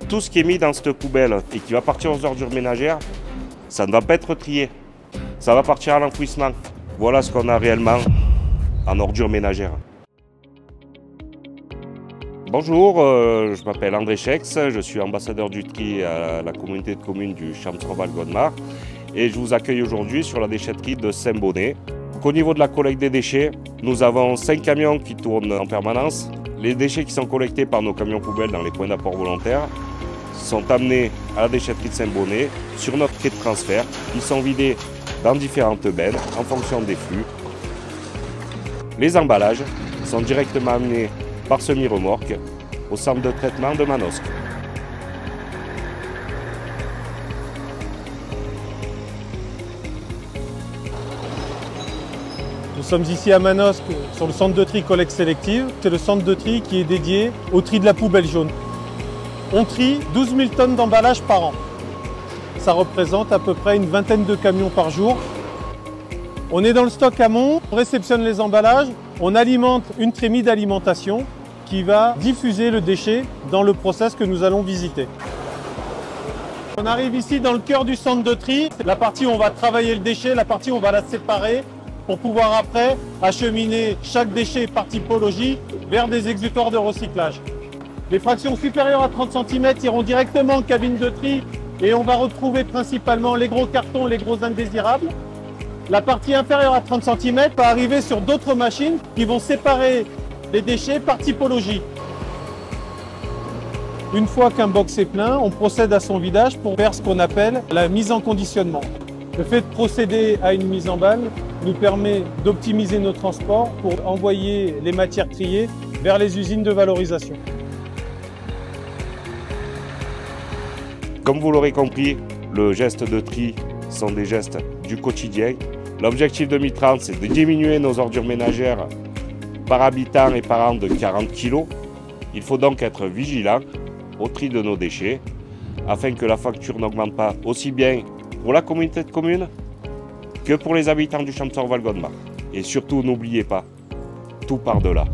Tout ce qui est mis dans cette poubelle et qui va partir aux ordures ménagères, ça ne va pas être trié. Ça va partir à l'enfouissement. Voilà ce qu'on a réellement en ordures ménagères. Bonjour, je m'appelle André Chex, je suis ambassadeur du tri à la communauté de communes du Champs-Val-Godemar et je vous accueille aujourd'hui sur la déchetterie de Saint-Bonnet. Au niveau de la collecte des déchets, nous avons 5 camions qui tournent en permanence. Les déchets qui sont collectés par nos camions poubelles dans les points d'apport volontaires sont amenés à la déchetterie de Saint-Bonnet sur notre quai de transfert. Ils sont vidés dans différentes bennes en fonction des flux. Les emballages sont directement amenés par semi-remorque au centre de traitement de Manosque. Nous sommes ici à Manosque sur le centre de tri collecte sélective. C'est le centre de tri qui est dédié au tri de la poubelle jaune. On trie 12 000 tonnes d'emballage par an. Ça représente à peu près une vingtaine de camions par jour. On est dans le stock amont, on réceptionne les emballages, on alimente une trémie d'alimentation qui va diffuser le déchet dans le process que nous allons visiter. On arrive ici dans le cœur du centre de tri, la partie où on va travailler le déchet, la partie où on va la séparer pour pouvoir après acheminer chaque déchet par typologie vers des exutoires de recyclage. Les fractions supérieures à 30 cm iront directement en cabine de tri et on va retrouver principalement les gros cartons, les gros indésirables. La partie inférieure à 30 cm va arriver sur d'autres machines qui vont séparer les déchets par typologie. Une fois qu'un box est plein, on procède à son vidage pour faire ce qu'on appelle la mise en conditionnement. Le fait de procéder à une mise en balle nous permet d'optimiser nos transports pour envoyer les matières triées vers les usines de valorisation. Comme vous l'aurez compris, le geste de tri sont des gestes du quotidien. L'objectif 2030, c'est de diminuer nos ordures ménagères par habitant et par an de 40 kg. Il faut donc être vigilant au tri de nos déchets afin que la facture n'augmente pas aussi bien pour la communauté de communes que pour les habitants du Champs-Val-Godemar. Et surtout, n'oubliez pas, tout part de là.